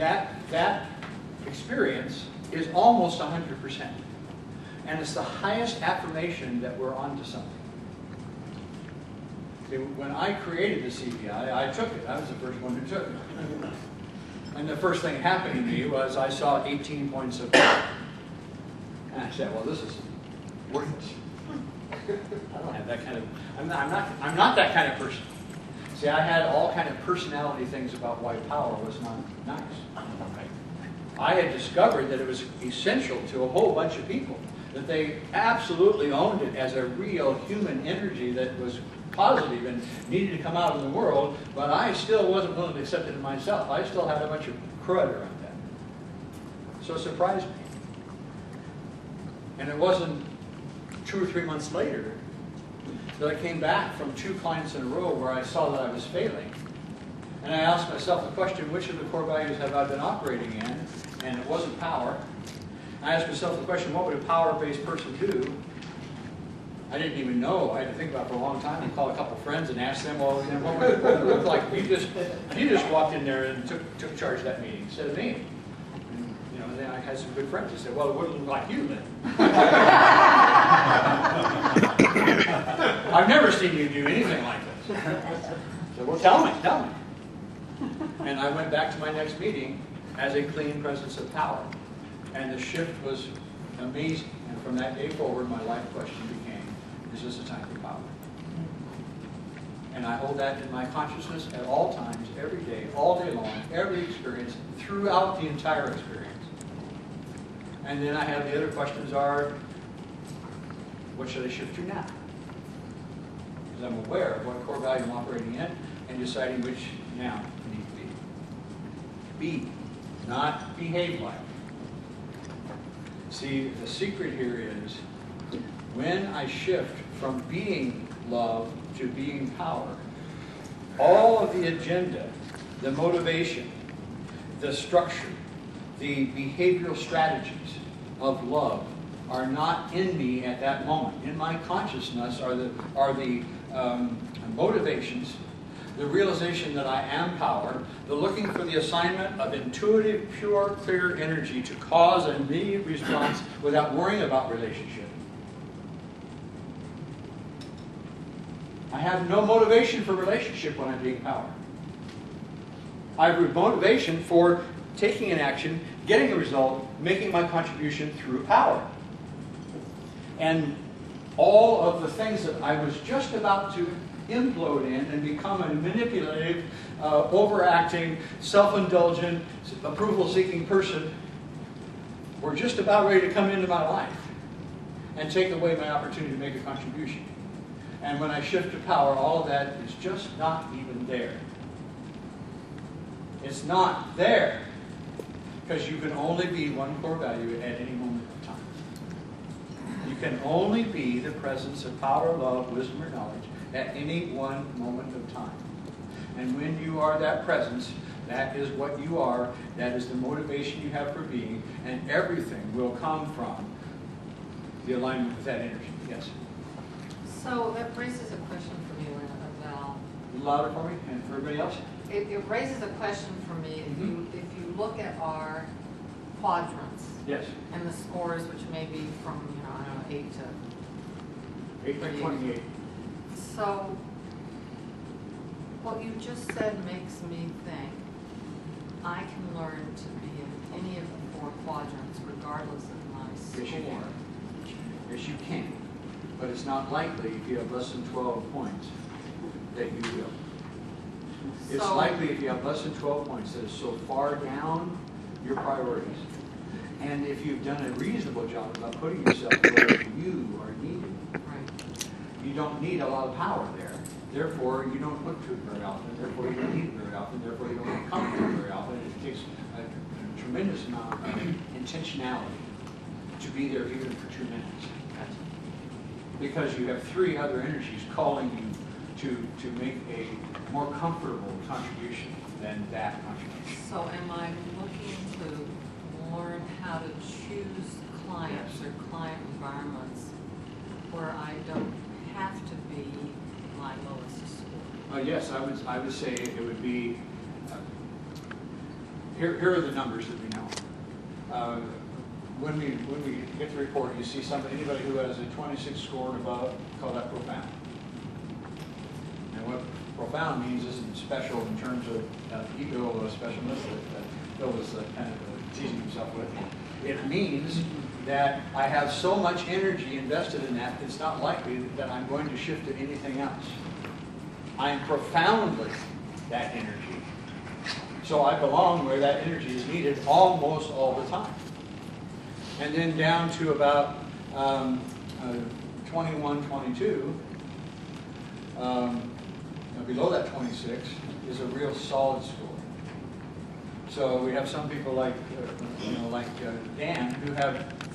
That experience is almost 100%. And it's the highest affirmation that we're onto something. See, when I created the CPI, I took it. I was the first one who took it. And the first thing that happened to me was I saw 18 points of power. And I said, well, this is worthless. I don't have that kind of, I'm not that kind of person. See, I had all kind of personality things about why power was not nice. I had discovered that it was essential to a whole bunch of people, that they absolutely owned it as a real human energy that was positive and needed to come out in the world, but I still wasn't willing to accept it in myself. I still had a bunch of crud around that. So it surprised me. And it wasn't 2 or 3 months later that I came back from 2 clients in a row where I saw that I was failing. And I asked myself the question, which of the core values have I been operating in? And it wasn't power. I asked myself the question, what would a power-based person do? I didn't even know. I had to think about it for a long time and call a couple friends and ask them, well, you know, what would it look like if you just walked in there and took charge of that meeting instead of me? And, you know, then I had some good friends who said, well, it wouldn't look like you then. I've never seen you do anything like this. So, well, tell me. And I went back to my next meeting as a clean presence of power. And the shift was amazing. And from that day forward, my life question became, is this a time for power? And I hold that in my consciousness at all times, every day, all day long, every experience, throughout the entire experience. And then I have the other questions are, what should I shift to now? Because I'm aware of what core value I'm operating in and deciding which now I need to be. Be, not behave like. See, the secret here is when I shift from being love to being power, all of the agenda, the motivation, the structure, the behavioral strategies of love are not in me at that moment. In my consciousness are the motivations, the realization that I am power, the looking for the assignment of intuitive, pure, clear energy to cause an immediate response without worrying about relationship. I have no motivation for relationship when I'm being power. I have motivation for taking an action, getting a result, making my contribution through power. And all of the things that I was just about to implode in and become a manipulative, overacting, self-indulgent, approval-seeking person were just about ready to come into my life and take away my opportunity to make a contribution. And when I shift to power, all of that is just not even there. It's not there because you can only be one core value at any moment of time. You can only be the presence of power, love, wisdom, or knowledge at any one moment of time. And when you are that presence, that is what you are, that is the motivation you have for being, and everything will come from the alignment with that energy. Yes? So that raises a question for me, Val. Louder for me and for everybody else? It raises a question for me. If you look at our quadrants, yes, and the scores, which may be from, you know, I don't know, 8 to 8 to 28. So what you just said makes me think I can learn to be in any of the 4 quadrants regardless of my score. Yes, you can. Yes, you can. But it's not likely if you have less than 12 points that you will. It's likely if you have less than 12 points that is so far down your priorities. And if you've done a reasonable job about putting yourself where you are needed, Right. you don't need a lot of power there. Therefore, you don't look to it very often. Therefore, you don't need it very often. Therefore, you don't come to it very often. It takes a tremendous amount of intentionality to be there even for 2 minutes. Because you have 3 other energies calling you to make a more comfortable contribution than that contribution. So am I looking to learn how to choose clients or client environments where I don't have to be my lowest score? Yes, I would say it would be here are the numbers that we know. When we get the report, you see anybody who has a 26 score and above, call that profound. And what profound means isn't special in terms of ego specialness that Bill was kind of teasing himself with. It means that I have so much energy invested in that, it's not likely that I'm going to shift to anything else. I am profoundly that energy. So I belong where that energy is needed almost all the time. And then down to about 21, 22, below that 26 is a real solid score. So we have some people like, like Dan, who have